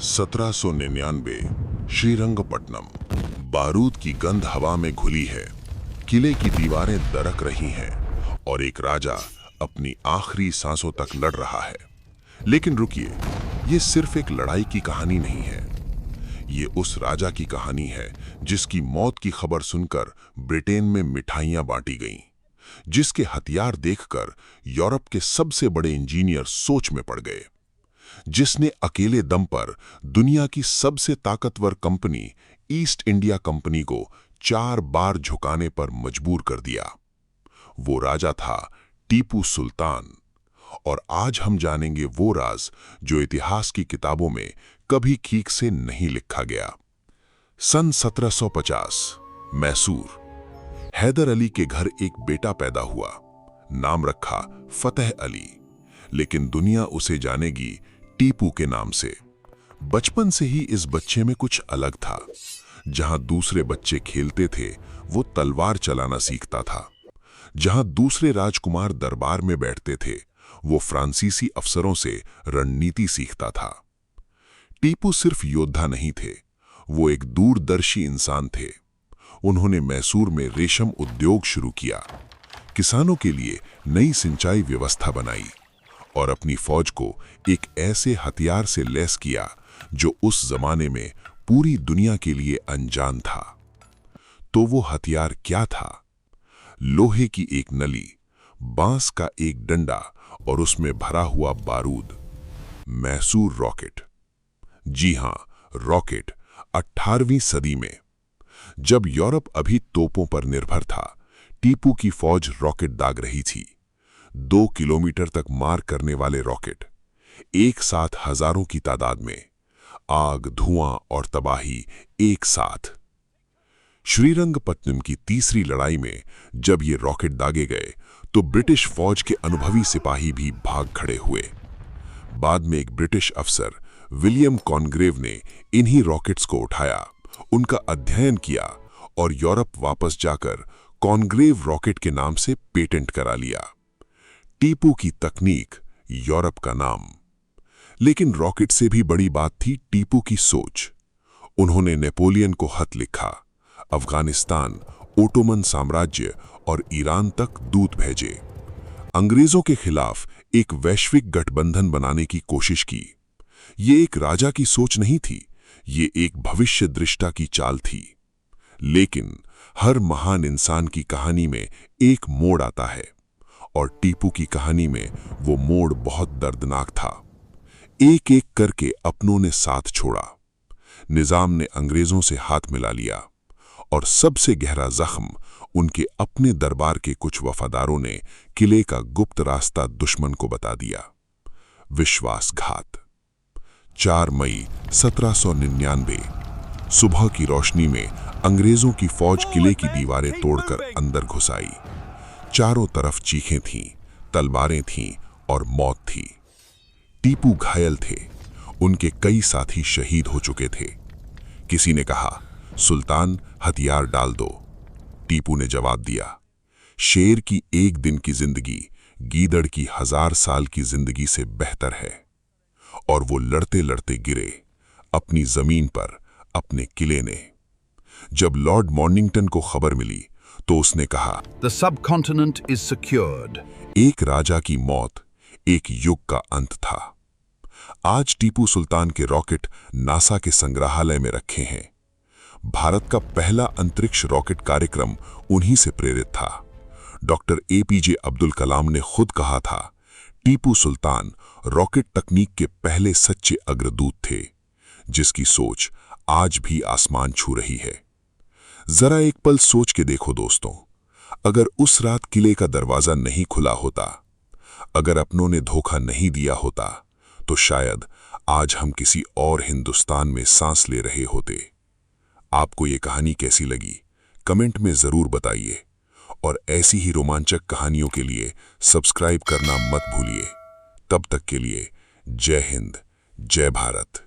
1799 श्रीरंगपट्टनम। बारूद की गंध हवा में घुली है, किले की दीवारें दरक रही हैं और एक राजा अपनी आखिरी सांसों तक लड़ रहा है। लेकिन रुकिए, ये सिर्फ एक लड़ाई की कहानी नहीं है। ये उस राजा की कहानी है जिसकी मौत की खबर सुनकर ब्रिटेन में मिठाइयां बांटी गईं, जिसके हथियार देखकर यूरोप के सबसे बड़े इंजीनियर सोच में पड़ गए, जिसने अकेले दम पर दुनिया की सबसे ताकतवर कंपनी ईस्ट इंडिया कंपनी को 4 बार झुकाने पर मजबूर कर दिया। वो राजा था टीपू सुल्तान। और आज हम जानेंगे वो राज जो इतिहास की किताबों में कभी ठीक से नहीं लिखा गया। सन 1750 मैसूर। हैदर अली के घर एक बेटा पैदा हुआ, नाम रखा फतेह अली, लेकिन दुनिया उसे जानेगी टीपू के नाम से। बचपन से ही इस बच्चे में कुछ अलग था। जहां दूसरे बच्चे खेलते थे, वो तलवार चलाना सीखता था। जहां दूसरे राजकुमार दरबार में बैठते थे, वो फ्रांसीसी अफसरों से रणनीति सीखता था। टीपू सिर्फ योद्धा नहीं थे, वो एक दूरदर्शी इंसान थे। उन्होंने मैसूर में रेशम उद्योग शुरू किया, किसानों के लिए नई सिंचाई व्यवस्था बनाई और अपनी फौज को एक ऐसे हथियार से लैस किया जो उस जमाने में पूरी दुनिया के लिए अनजान था। तो वो हथियार क्या था? लोहे की एक नली, बांस का एक डंडा और उसमें भरा हुआ बारूद। मैसूर रॉकेट। जी हां, रॉकेट। 18वीं सदी में, जब यूरोप अभी तोपों पर निर्भर था, टीपू की फौज रॉकेट दाग रही थी। 2 किलोमीटर तक मार करने वाले रॉकेट, एक साथ हजारों की तादाद में। आग, धुआं और तबाही एक साथ। श्रीरंगपट्टनम की तीसरी लड़ाई में जब ये रॉकेट दागे गए तो ब्रिटिश फौज के अनुभवी सिपाही भी भाग खड़े हुए। बाद में एक ब्रिटिश अफसर विलियम कॉनग्रेव ने इन्हीं रॉकेट्स को उठाया, उनका अध्ययन किया और यूरोप वापस जाकर कॉनग्रेव रॉकेट के नाम से पेटेंट करा लिया। टीपू की तकनीक, यूरोप का नाम। लेकिन रॉकेट से भी बड़ी बात थी टीपू की सोच। उन्होंने नेपोलियन को खत लिखा, अफगानिस्तान, ओटोमन साम्राज्य और ईरान तक दूत भेजे। अंग्रेजों के खिलाफ एक वैश्विक गठबंधन बनाने की कोशिश की। ये एक राजा की सोच नहीं थी, ये एक भविष्य दृष्टा की चाल थी। लेकिन हर महान इंसान की कहानी में एक मोड़ आता है, और टीपू की कहानी में वो मोड़ बहुत दर्दनाक था। एक एक करके अपनों ने साथ छोड़ा। निजाम ने अंग्रेजों से हाथ मिला लिया और सबसे गहरा जख्म उनके अपने दरबार के कुछ वफादारों ने किले का गुप्त रास्ता दुश्मन को बता दिया। विश्वासघात। 4 मई 1799 सुबह की रोशनी में अंग्रेजों की फौज किले की दीवारें तोड़कर अंदर घुस आई। चारों तरफ चीखें थीं, तलवारें थीं और मौत थी। टीपू घायल थे, उनके कई साथी शहीद हो चुके थे। किसी ने कहा, सुल्तान हथियार डाल दो। टीपू ने जवाब दिया, शेर की एक दिन की जिंदगी गीदड़ की 1000 साल की जिंदगी से बेहतर है। और वो लड़ते लड़ते गिरे, अपनी जमीन पर, अपने किले ने। जब लॉर्ड मॉर्निंगटन को खबर मिली तो उसने कहा, The subcontinent is secured. एक राजा की मौत एक युग का अंत था। आज टीपू सुल्तान के रॉकेट नासा के संग्रहालय में रखे हैं। भारत का पहला अंतरिक्ष रॉकेट कार्यक्रम उन्हीं से प्रेरित था। डॉक्टर APJ अब्दुल कलाम ने खुद कहा था, टीपू सुल्तान रॉकेट तकनीक के पहले सच्चे अग्रदूत थे, जिसकी सोच आज भी आसमान छू रही है। जरा एक पल सोच के देखो दोस्तों, अगर उस रात किले का दरवाजा नहीं खुला होता, अगर अपनों ने धोखा नहीं दिया होता, तो शायद आज हम किसी और हिंदुस्तान में सांस ले रहे होते। आपको ये कहानी कैसी लगी, कमेंट में जरूर बताइए और ऐसी ही रोमांचक कहानियों के लिए सब्सक्राइब करना मत भूलिए। तब तक के लिए जय हिंद, जय भारत।